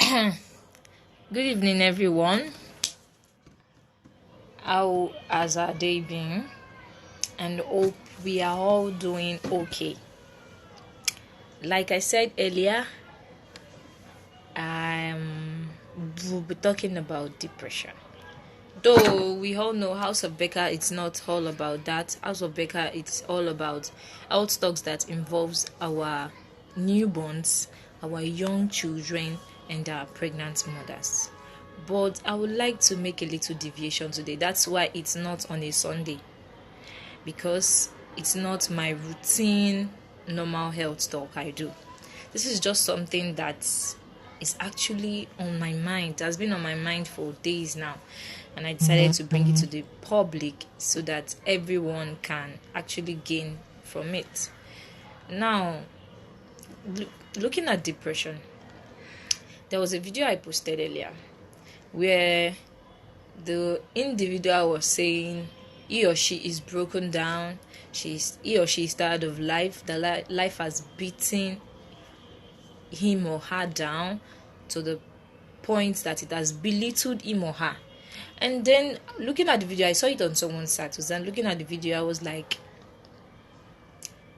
Good evening, everyone. How has our day been? And hope we are all doing okay. Like I said earlier, we'll be talking about depression. Though we all know House of Baker, it's not all about that. House of Baker, it's all about health talks that involves our newborns, our young children, and our pregnant mothers. But I would like to make a little deviation today. That's why it's not on a Sunday, because it's not my routine normal health talk I do. This is just something that is actually on my mind. It has been on my mind for days now, and I decided to bring it to the public so that everyone can actually gain from it. Now, looking at depression, there was a video I posted earlier where the individual was saying he or she is broken down, he or she is tired of life, life has beaten him or her down to the point that it has belittled him or her. And then looking at the video, I saw it on someone's status, and looking at the video I was like,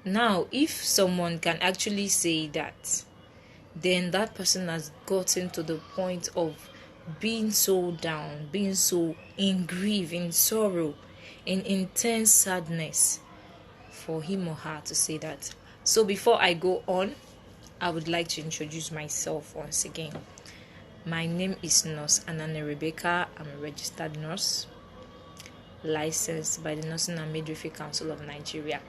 now if someone can actually say that, then that person has gotten to the point of being so down, being so in grief, in sorrow, in intense sadness, for him or her to say that. So before I go on, I would like to introduce myself once again. My name is Nurse Anane Rebecca. I'm a registered nurse, licensed by the Nursing and Midwifery Council of Nigeria.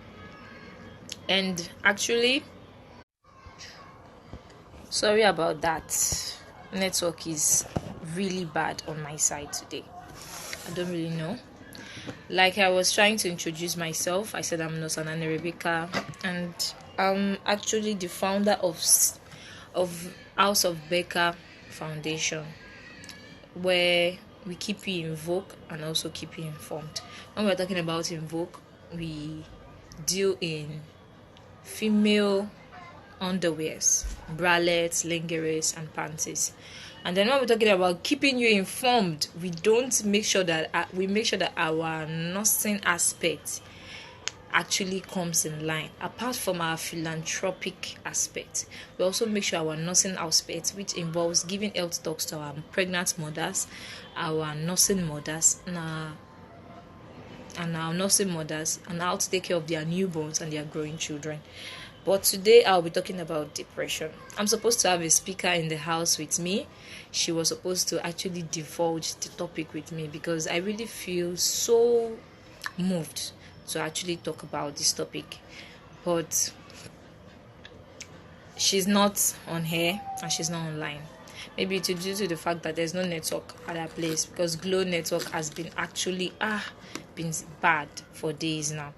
And actually, sorry about that. Network is really bad on my side today. I don't really know. Like I was trying to introduce myself, I said I'm Nurse Anane Rebecca, and I'm actually the founder of House of Baker Foundation, where we keep you in vogue and also keep you informed. When we're talking about in vogue, we deal in female underwears, bralettes, lingeries, and panties. And then when we're talking about keeping you informed, we make sure that our nursing aspect actually comes in line. Apart from our philanthropic aspect, we also make sure our nursing aspect, which involves giving health talks to our pregnant mothers, our nursing mothers, and our nursing mothers, and how to take care of their newborns and their growing children. But today I'll be talking about depression. I'm supposed to have a speaker in the house with me. She was supposed to actually divulge the topic with me because I really feel so moved to actually talk about this topic. But she's not on here and she's not online. Maybe it's due to the fact that there's no network at that place, because Glow network has been actually been bad for days now.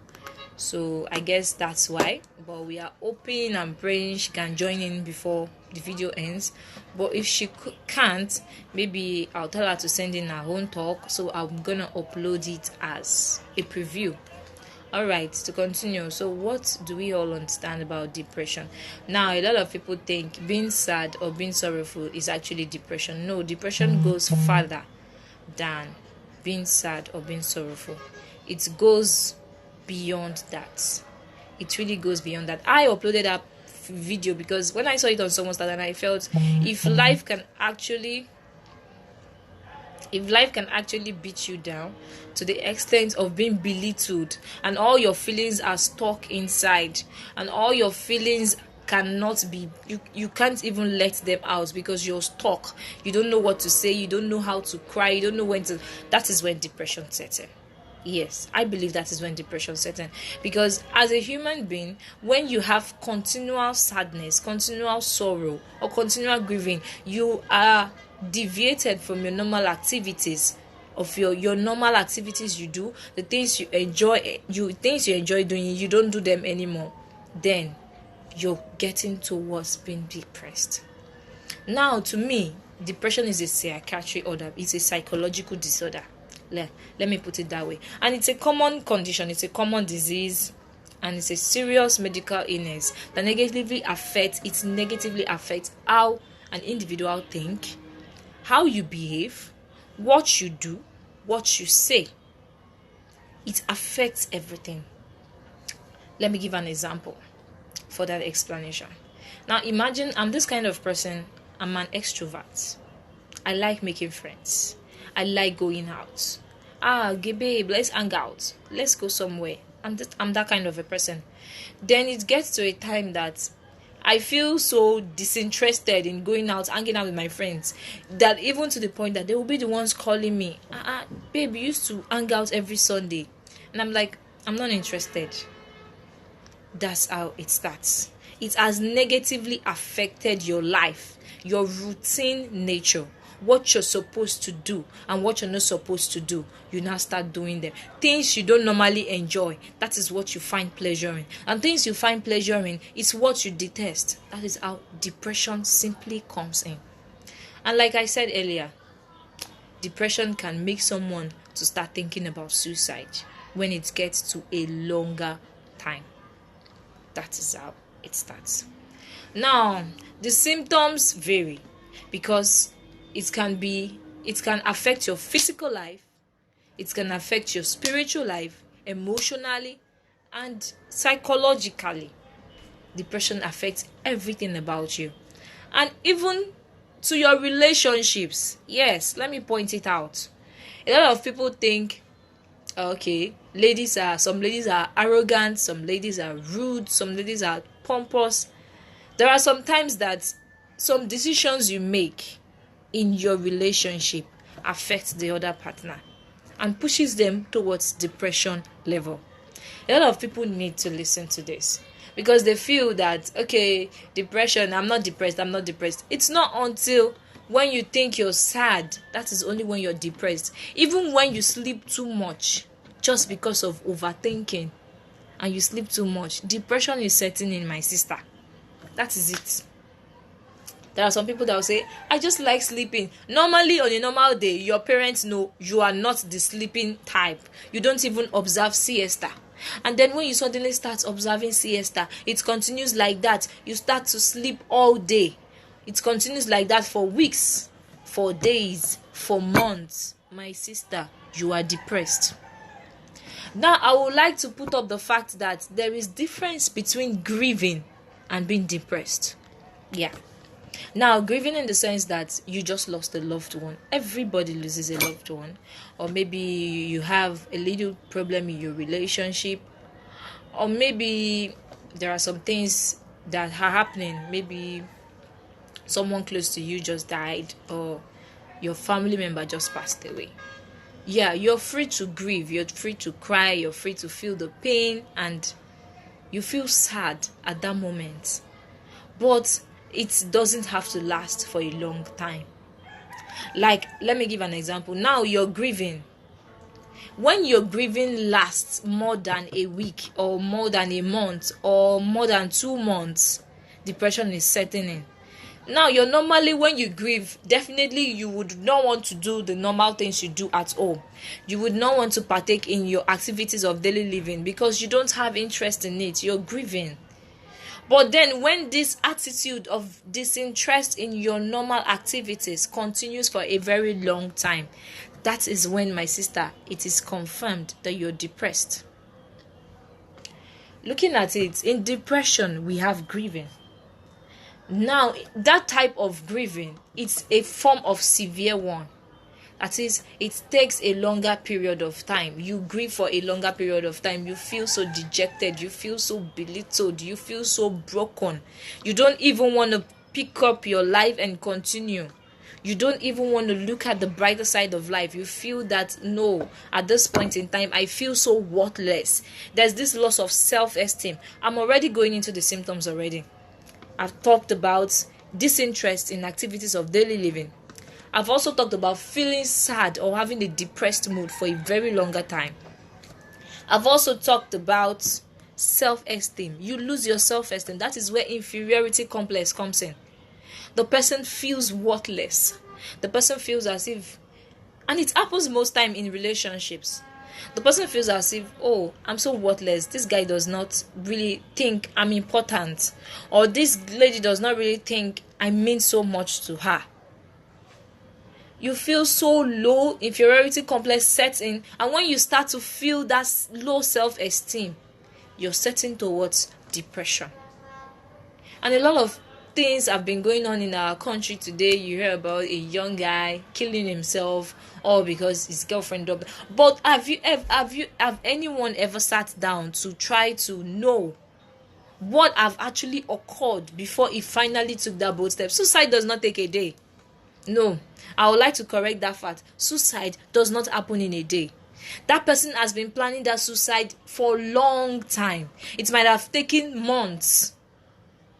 So I guess that's why. But we are hoping and praying she can join in before the video ends. But if she can't, maybe I'll tell her to send in her own talk, so I'm gonna upload it as a preview. Alright, to continue. So what do we all understand about depression? Now, a lot of people think being sad or being sorrowful is actually depression. No, depression goes further than being sad or being sorrowful. It goes beyond that. It really goes beyond that. I uploaded that video because when I saw it on someone's status, and I felt if life can actually beat you down to the extent of being belittled, and all your feelings are stuck inside, and all your feelings cannot be, you can't even let them out because you're stuck, you don't know what to say, you don't know how to cry, you don't know when to, that is when depression sets in. Yes, I believe that is when depression sets in, because as a human being, when you have continual sadness, continual sorrow, or continual grieving, you are deviated from your normal activities, of your normal activities you do, the things you enjoy doing, you don't do them anymore. Then you're getting towards being depressed. Now, to me, depression is a psychiatric order. It's a psychological disorder. Let me put it that way. And it's a common condition, it's a common disease, and it's a serious medical illness that negatively affects how an individual think, how you behave, what you do, what you say. It affects everything. Let me give an example for that explanation. Now imagine I'm this kind of person. I'm an extrovert. I like making friends. I like going out. Babe, let's hang out. Let's go somewhere. I'm that kind of a person. Then it gets to a time that I feel so disinterested in going out, hanging out with my friends, that even to the point that they will be the ones calling me. Babe, you used to hang out every Sunday. And I'm like, I'm not interested. That's how it starts. It has negatively affected your life, your routine nature, what you're supposed to do and what you're not supposed to do. You now start doing them. Things you don't normally enjoy, that is what you find pleasure in. And things you find pleasure in is what you detest. That is how depression simply comes in. And like I said earlier, depression can make someone to start thinking about suicide when it gets to a longer time. That is how it starts. Now, the symptoms vary because it can affect your physical life, it can affect your spiritual life, emotionally, and psychologically. Depression affects everything about you. And even to your relationships. Yes, let me point it out. A lot of people think, okay, some ladies are arrogant, some ladies are rude, some ladies are pompous. There are some times that some decisions you make in your relationship affect the other partner and pushes them towards depression level. A lot of people need to listen to this because they feel that, okay, depression, I'm not depressed. It's not until when you think you're sad, that is only when you're depressed. Even when you sleep too much, just because of overthinking, and you sleep too much, depression is setting in, my sister. That is it. There are some people that will say, I just like sleeping. Normally, on a normal day, your parents know you are not the sleeping type. You don't even observe siesta. And then when you suddenly start observing siesta, it continues like that. You start to sleep all day. It continues like that for weeks, for days, for months. My sister, you are depressed. Now, I would like to put up the fact that there is difference between grieving and being depressed. Yeah. Now, grieving in the sense that you just lost a loved one. Everybody loses a loved one. Or maybe you have a little problem in your relationship. Or maybe there are some things that are happening. Maybe someone close to you just died, or your family member just passed away. Yeah, you're free to grieve, you're free to cry, you're free to feel the pain, and you feel sad at that moment. But it doesn't have to last for a long time. Like, let me give an example. Now you're grieving. When your grieving lasts more than a week, or more than a month, or more than 2 months, depression is setting in. Now, you're normally, when you grieve, definitely you would not want to do the normal things you do at home. You would not want to partake in your activities of daily living because you don't have interest in it. You're grieving. But then when this attitude of disinterest in your normal activities continues for a very long time, that is when, my sister, it is confirmed that you're depressed. Looking at it, in depression, we have grieving. Now, that type of grieving, it's a form of severe one. That is, it takes a longer period of time. You grieve for a longer period of time. You feel so dejected. You feel so belittled. You feel so broken. You don't even want to pick up your life and continue. You don't even want to look at the brighter side of life. You feel that, no, at this point in time, I feel so worthless. There's this loss of self-esteem. I'm already going into the symptoms already. I've talked about disinterest in activities of daily living. I've also talked about feeling sad or having a depressed mood for a very longer time. I've also talked about self-esteem. You lose your self-esteem. That is where inferiority complex comes in. The person feels worthless. The person feels as if, and it happens most time in relationships. The person feels as if, oh, I'm so worthless. This guy does not really think I'm important. Or this lady does not really think I mean so much to her. You feel so low, inferiority complex sets in, and when you start to feel that low self-esteem, you're setting towards depression. And a lot of things have been going on in our country today. You hear about a young guy killing himself all because his girlfriend dropped. But have anyone ever sat down to try to know what have actually occurred before he finally took that bold step? Suicide does not take a day. No, I would like to correct that fact. Suicide does not happen in a day. That person has been planning that suicide for a long time. It might have taken months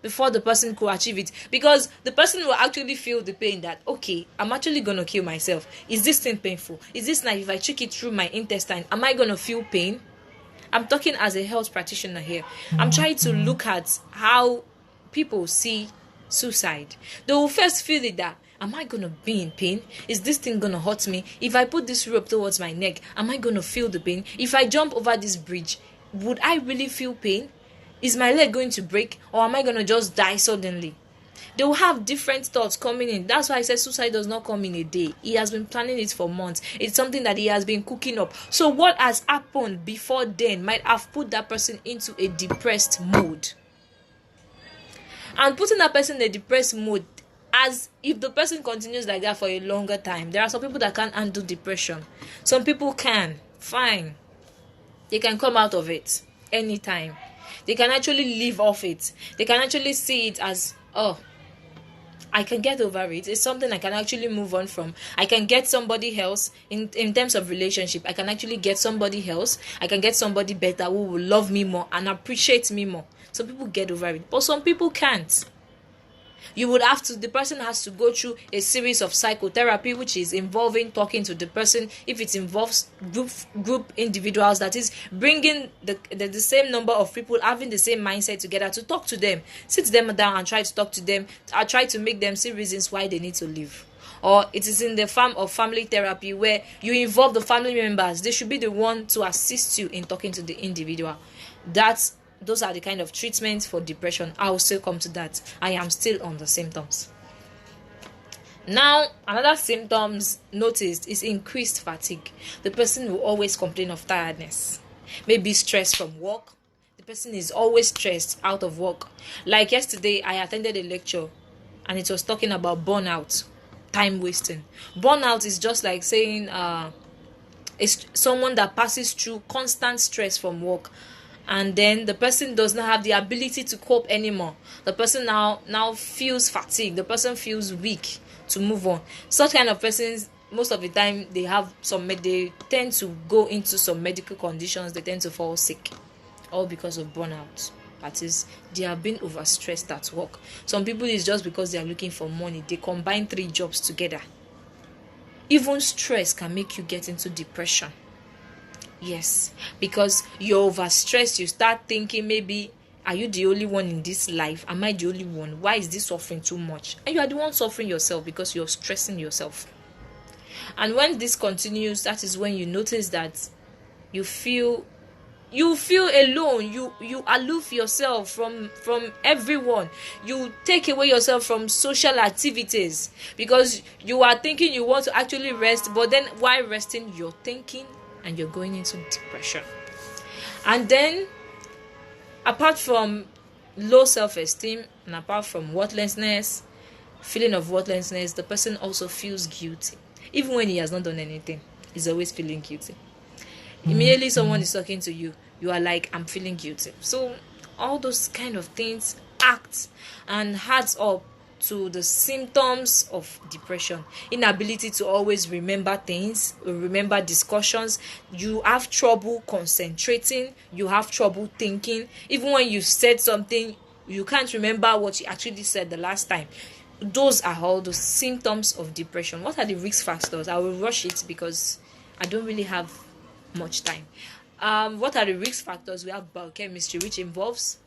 before the person could achieve it, because the person will actually feel the pain that, okay, I'm actually gonna kill myself. Is this thing painful? Is this knife, if I check it through my intestine, am I gonna feel pain? I'm talking as a health practitioner here. I'm trying to look at how people see suicide. They will first feel it that, am I gonna be in pain? Is this thing gonna hurt me? If I put this rope towards my neck, am I gonna feel the pain? If I jump over this bridge, would I really feel pain? Is my leg going to break, or am I gonna just die suddenly? They will have different thoughts coming in. That's why I said suicide does not come in a day. He has been planning it for months. It's something that he has been cooking up. So what has happened before then might have put that person into a depressed mode. And putting that person in a depressed mode, as if the person continues like that for a longer time. There are some people that can't handle depression. Some people can. Fine. They can come out of it anytime. They can actually live off it. They can actually see it as, oh, I can get over it. It's something I can actually move on from. I can get somebody else in terms of relationship. I can actually get somebody else. I can get somebody better who will love me more and appreciate me more. Some people get over it, but some people can't. The person has to go through a series of psychotherapy, which is involving talking to the person. If it involves group individuals, that is bringing the same number of people having the same mindset together to talk to them, sit them down and try to talk to them. I try to make them see reasons why they need to leave. Or it is in the form of family therapy, where you involve the family members. They should be the one to assist you in talking to the individual. Those are the kind of treatments for depression. I will still come to that. I am still on the symptoms. Now, another symptoms noticed is increased fatigue. The person will always complain of tiredness. Maybe stress from work. The person is always stressed out of work. Like yesterday, I attended a lecture and it was talking about burnout, time wasting. Burnout is just like saying it's someone that passes through constant stress from work, and then the person does not have the ability to cope anymore. The person now feels fatigued. The person feels weak to move on. Such kind of persons, most of the time, they tend to go into some medical conditions. They tend to fall sick, all because of burnout. That is, they have been overstressed at work. Some people, it's just because they are looking for money. They combine 3 jobs together. Even stress can make you get into depression. Yes, because you're overstressed. You start thinking, maybe, are you the only one in this life? Am I the only one? Why is this suffering too much? And you are the one suffering yourself because you're stressing yourself. And when this continues, that is when you notice that you feel alone. You aloof yourself from everyone. You take away yourself from social activities because you are thinking you want to actually rest, but then while resting, you're thinking and you're going into depression. And then, apart from low self-esteem and apart from worthlessness, feeling of worthlessness, the person also feels guilty. Even when he has not done anything, he's always feeling guilty. Immediately someone is talking to you, you are like, I'm feeling guilty. So all those kind of things act and adds up to the symptoms of depression. Inability to always remember things, remember discussions. You have trouble concentrating. You have trouble thinking. Even when you've said something, you can't remember what you actually said the last time. Those are all the symptoms of depression. What are the risk factors? I will rush it because I don't really have much time. What are the risk factors? We have biochemistry, which involves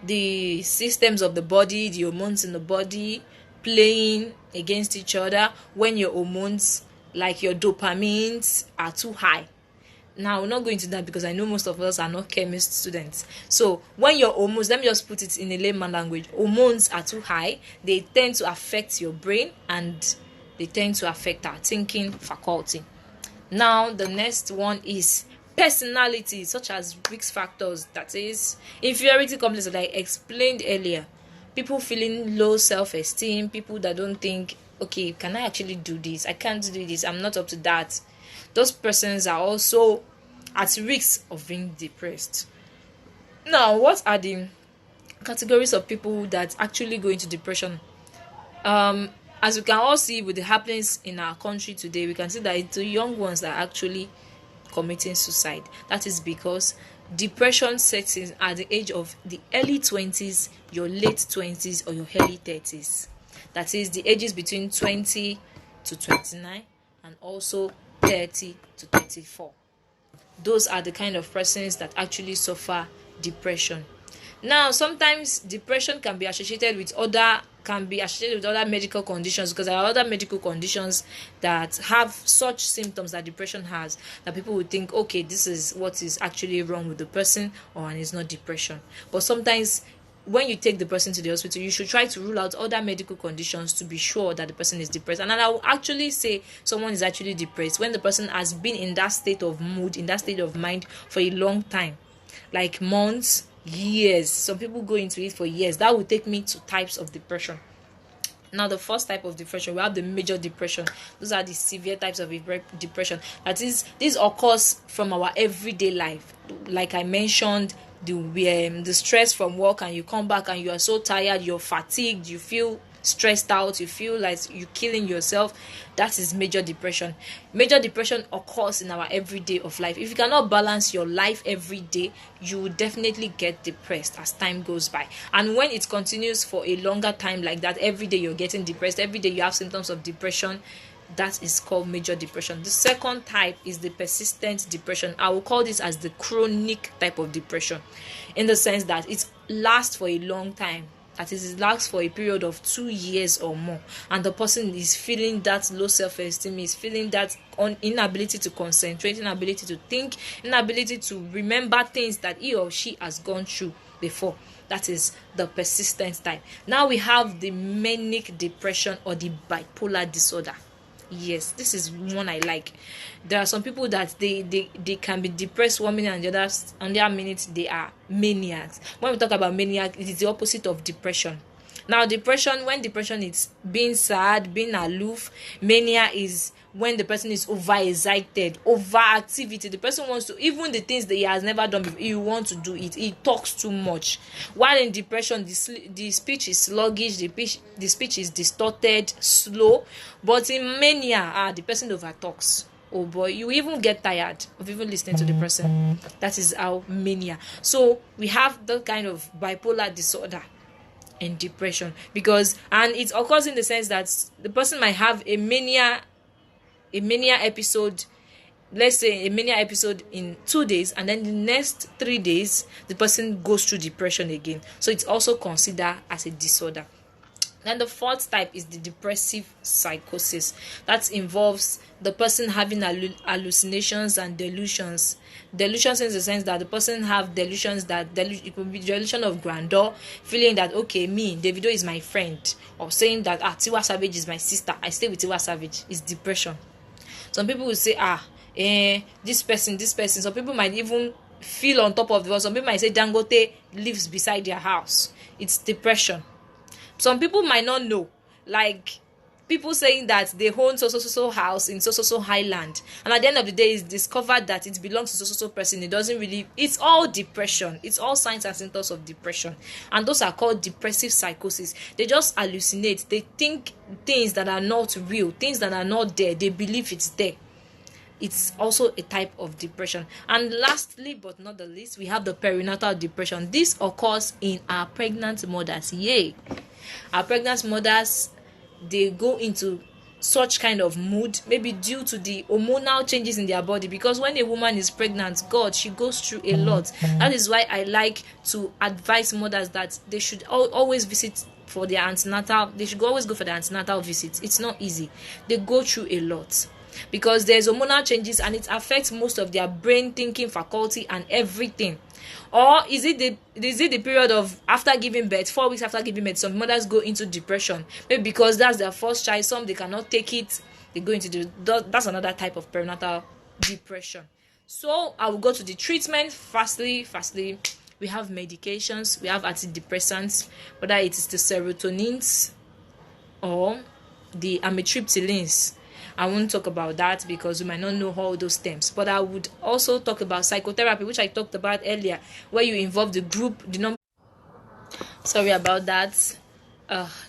the systems of the body, the hormones in the body playing against each other. When your hormones, like your dopamines, are too high, Now we're not going to that because I know most of us are not chemist students. So when your hormones, let me just put it in a layman language, hormones are too high, they tend to affect your brain and they tend to affect our thinking faculty. Now the next one is personality, such as risk factors, that is inferiority complex that I explained earlier. People feeling low self-esteem, people that don't think, okay, can I actually do this? I can't do this, I'm not up to that. Those persons are also at risk of being depressed. Now, what are the categories of people that actually go into depression? As we can all see with the happenings in our country today, we can see that it's the young ones that are actually committing suicide. That is because depression sets in at the age of the early 20s, your late 20s, or your early 30s. That is the ages between 20 to 29 and also 30 to 34. Those are the kind of persons that actually suffer depression. Now, sometimes depression can be associated with other medical conditions, because there are other medical conditions that have such symptoms that depression has, that people would think, okay, this is what is actually wrong with the person, and it's not depression. But sometimes when you take the person to the hospital, you should try to rule out other medical conditions to be sure that the person is depressed. And I will actually say someone is actually depressed when the person has been in that state of mood, in that state of mind for a long time, like months, years. Some people go into it for years. That will take me to types of depression. Now, the first type of depression, we have the major depression. Those are the severe types of depression. That is, this occurs from our everyday life. Like I mentioned, the stress from work, and you come back and you are so tired, you're fatigued, you feel stressed out, you feel like you're killing yourself. That is major depression. Major depression occurs in our everyday of life. If you cannot balance your life every day, you will definitely get depressed as time goes by. And when it continues for a longer time like that, every day you're getting depressed, every day you have symptoms of depression, that is called major depression. The second type is the persistent depression. I will call this as the chronic type of depression, in the sense that it lasts for a long time. That is, it lasts for a period of 2 years or more, and the person is feeling that low self-esteem, is feeling that inability to concentrate, inability to think, inability to remember things that he or she has gone through before. That is the persistent type. Now we have the manic depression or the bipolar disorder. Yes, this is one I like. There are some people that they can be depressed 1 minute and the other minute they are maniacs. When we talk about maniac, it is the opposite of depression. Now, when depression is being sad, being aloof, mania is when the person is overexcited, overactivity. The person wants to, even the things that he has never done before, he wants to do it. He talks too much. While in depression, the speech is sluggish, the speech is distorted, slow. But in mania, the person overtalks. Oh boy, you even get tired of even listening to the person. That is our mania. So we have the kind of bipolar disorder and depression, and it occurs in the sense that the person might have a mania episode, let's say a mania episode in 2 days, and then the next 3 days the person goes through depression again. So it's also considered as a disorder. Then the fourth type is the depressive psychosis. That involves the person having hallucinations and delusions. Delusions in the sense that the person have delusions it could be delusion of grandeur, feeling that, okay, me, Davido is my friend, or saying that Tiwa Savage is my sister, I stay with Tiwa Savage. Is depression. Some people will say, this person. Some people might even feel on top of the world. Some people might say Dangote lives beside their house. It's depression. Some people might not know, like people saying that they own so house in so highland, and at the end of the day it's discovered that it belongs to so person. It doesn't really, it's all depression. It's all signs and symptoms of depression, and those are called depressive psychosis. They just hallucinate, they think things that are not real, things that are not there, they believe it's there. It's also a type of depression. And lastly but not the least, we have the perinatal depression. This occurs in our pregnant mothers. Yay! Our pregnant mothers, they go into such kind of mood, maybe due to the hormonal changes in their body, because when a woman is pregnant, she goes through a lot. That is why I like to advise mothers that they should always visit for their antenatal. They should always go for their antenatal visits. It's not easy. They go through a lot. because there's hormonal changes and it affects most of their brain thinking faculty and everything. Or is it the period of after giving birth, 4 weeks after giving birth, some mothers go into depression, maybe because that's their first child, some they cannot take it, they go into that's another type of perinatal depression. So I will go to the treatment fastly. We have medications, we have antidepressants, whether it is the serotonins or the amitriptylines. I won't talk about that because we might not know all those terms, but I would also talk about psychotherapy, which I talked about earlier, where you involve the group, the number. Sorry about that.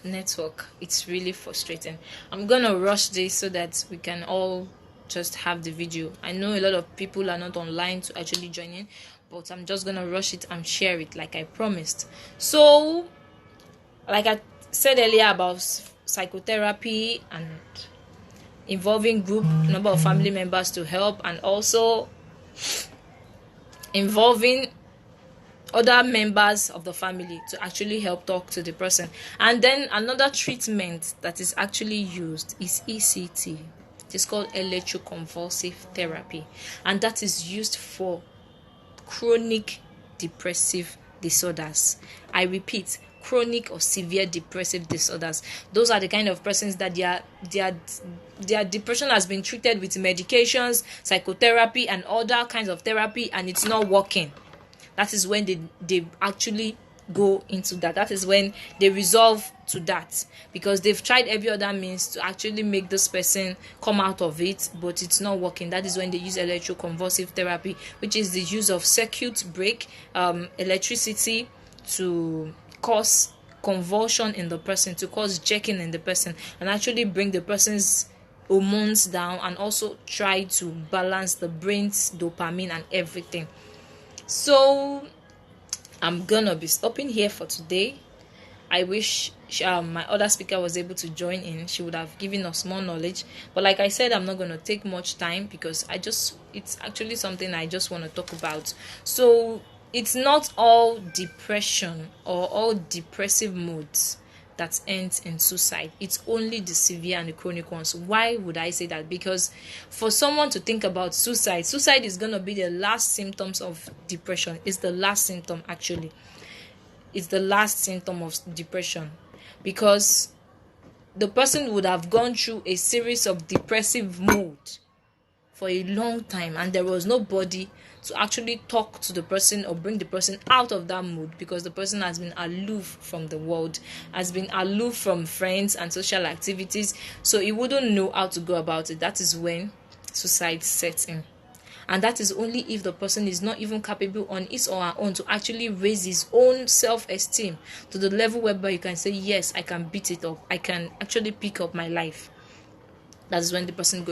Network, it's really frustrating. I'm gonna rush this so that we can all just have the video. I know a lot of people are not online to actually join in, but I'm just gonna rush it and share it like I promised. So, like I said earlier about psychotherapy and involving group, number of family members to help, and also involving other members of the family to actually help talk to the person. And then another treatment that is actually used is ECT. It's called electroconvulsive therapy, and that is used for chronic depressive disorders. I repeat, chronic or severe depressive disorders. Those are the kind of persons that their depression has been treated with medications, psychotherapy, and other kinds of therapy, and it's not working. That is when they actually go into that. That is when they resolve to that, because they've tried every other means to actually make this person come out of it, but it's not working. That is when they use electroconvulsive therapy, which is the use of circuit break, electricity to cause convulsion in the person, to cause jerking in the person, and actually bring the person's hormones down, and also try to balance the brain's dopamine and everything. So I'm gonna be stopping here for today. I wish my other speaker was able to join in. She would have given us more knowledge, but like I said, I'm not going to take much time because it's actually something I just want to talk about. So it's not all depression or all depressive moods that ends in suicide. It's only the severe and the chronic ones. Why would I say that? Because for someone to think about suicide is going to be the last symptoms of depression. It's the last symptom, actually. It's the last symptom of depression, because the person would have gone through a series of depressive mood for a long time, and there was nobody to actually talk to the person or bring the person out of that mood, because the person has been aloof from the world, has been aloof from friends and social activities, so he wouldn't know how to go about it. That is when suicide sets in. And that is only if the person is not even capable on his or her own to actually raise his own self-esteem to the level whereby you can say, yes, I can beat it up, I can actually pick up my life. That's when the person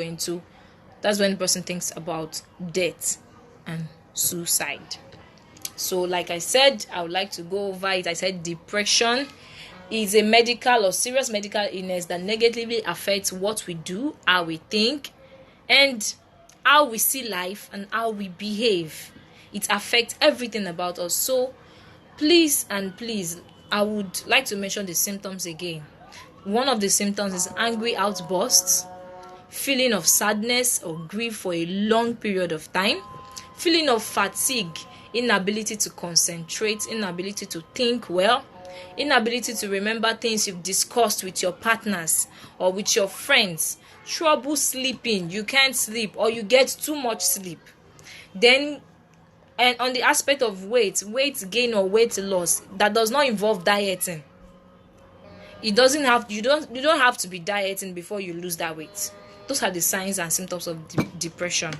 thinks about death and suicide. So like I said, I would like to go over it. I said depression is a medical or serious medical illness that negatively affects what we do, how we think, and how we see life and how we behave. It affects everything about us. So please, I would like to mention the symptoms again. One of the symptoms is angry outbursts, feeling of sadness or grief for a long period of time, feeling of fatigue, inability to concentrate, inability to think well, inability to remember things you've discussed with your partners or with your friends, trouble sleeping, you can't sleep or you get too much sleep. Then, and on the aspect of weight gain or weight loss, that does not involve dieting. You don't have to be dieting before you lose that weight. Those are the signs and symptoms of depression.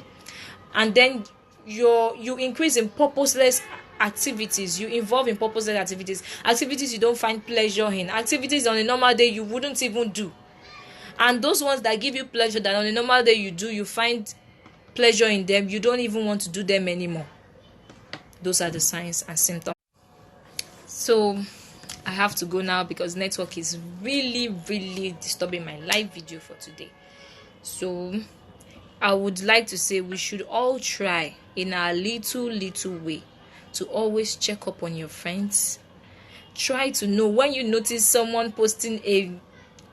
And then you increase in purposeless activities. You involve in purposeless activities you don't find pleasure in, activities on a normal day you wouldn't even do. And those ones that give you pleasure that on a normal day you do, you find pleasure in them, you don't even want to do them anymore. Those are the signs and symptoms. So I have to go now because network is really disturbing my live video for today. So I would like to say we should all try in our little way to always check up on your friends. Try to know when you notice someone posting a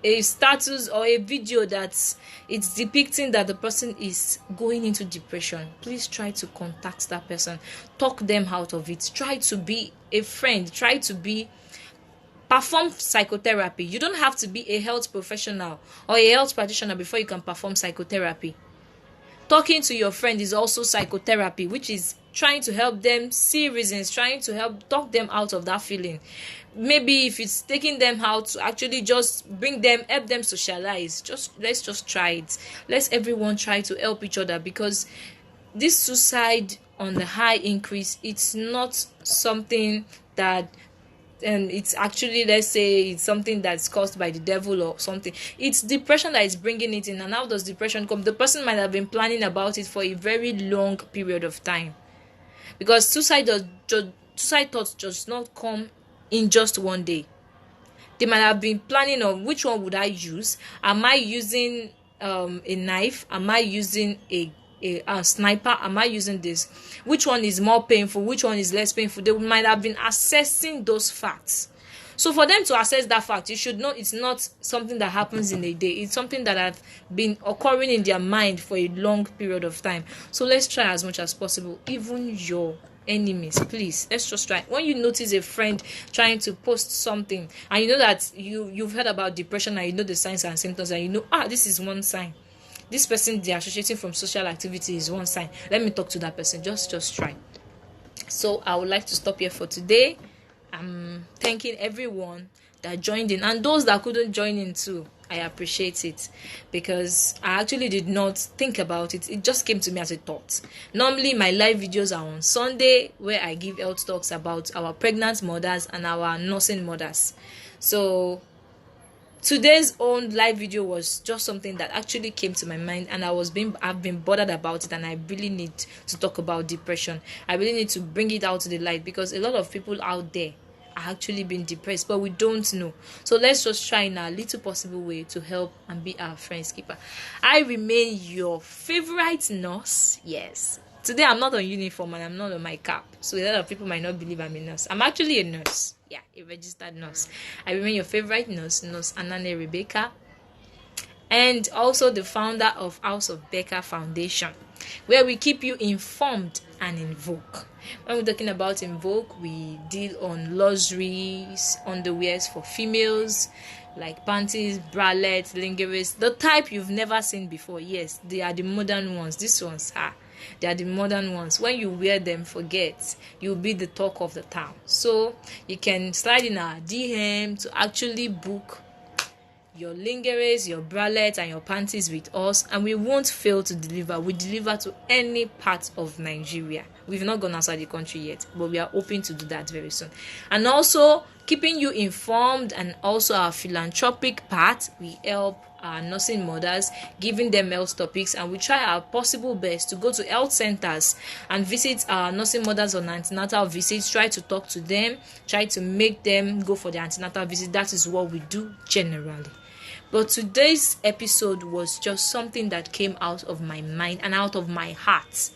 a status or a video that it's depicting that the person is going into depression, please try to contact that person, talk them out of it, try to be a friend, perform psychotherapy. You don't have to be a health professional or a health practitioner before you can perform psychotherapy. Talking to your friend is also psychotherapy, which is trying to help them see reasons, trying to help talk them out of that feeling. Maybe if it's taking them out to actually just help them socialize, let's just try it. Let's everyone try to help each other, because this suicide on the high increase, it's not something that it's actually, let's say, it's something that's caused by the devil or something. It's depression that is bringing it in. And how does depression come? The person might have been planning about it for a very long period of time, because suicide thoughts just not come in just one day. They might have been planning on which one would I use. Am I using a knife? Am I using a sniper? Am I using this? Which one is more painful? Which one is less painful? They might have been assessing those facts. So for them to assess that fact, you should know it's not something that happens in a day. It's something that has been occurring in their mind for a long period of time. So let's try as much as possible. Even your enemies, please, let's just try. When you notice a friend trying to post something, and you know that you've heard about depression, and you know the signs and symptoms, and you know, this is one sign. This person they're associating from social activity is one sign. Let me talk to that person. Just try. So I would like to stop here for today. I'm thanking everyone that joined in, and those that couldn't join in too. I appreciate it, because I actually did not think about it. It just came to me as a thought. Normally my live videos are on Sunday, where I give health talks about our pregnant mothers and our nursing mothers. So today's own live video was just something that actually came to my mind, and I've been bothered about it, and I really need to talk about depression. I really need to bring it out to the light, because a lot of people out there are actually being depressed, but we don't know. So let's just try in our little possible way to help and be our friend's keeper. I remain your favorite nurse. Yes, today I'm not on uniform and I'm not on my cap, so a lot of people might not believe I'm a nurse. I'm actually a nurse. Yeah, a registered nurse. I remain your favorite nurse, Nurse Anane Rebecca, and also the founder of House of Becca Foundation, where we keep you informed and in vogue. When we're talking about in vogue, we deal on lingeries, underwears for females, like panties, bralettes, lingeries, the type you've never seen before. Yes, they are the modern ones. These ones are. They are the modern ones. When you wear them, forget, you'll be the talk of the town. So you can slide in our DM to actually book your lingeries, your bralettes, and your panties with us, and we won't fail to deliver. We deliver to any part of Nigeria. We've not gone outside the country yet, but we are hoping to do that very soon. And also keeping you informed, and also our philanthropic part, we help our nursing mothers, giving them health topics, and we try our possible best to go to health centers and visit our nursing mothers on antenatal visits, try to talk to them, try to make them go for the antenatal visit. That is what we do generally. But today's episode was just something that came out of my mind and out of my heart.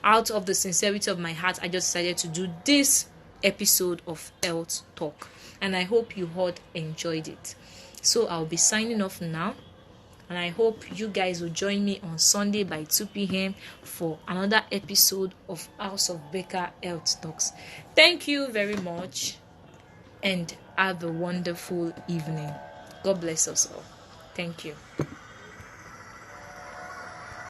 Out of the sincerity of my heart, I just decided to do this episode of Health Talk, and I hope you all enjoyed it. So I'll be signing off now, and I hope you guys will join me on Sunday by 2 p.m. for another episode of House of Becca Health Talks. Thank you very much, and have a wonderful evening. God bless us all. Thank you.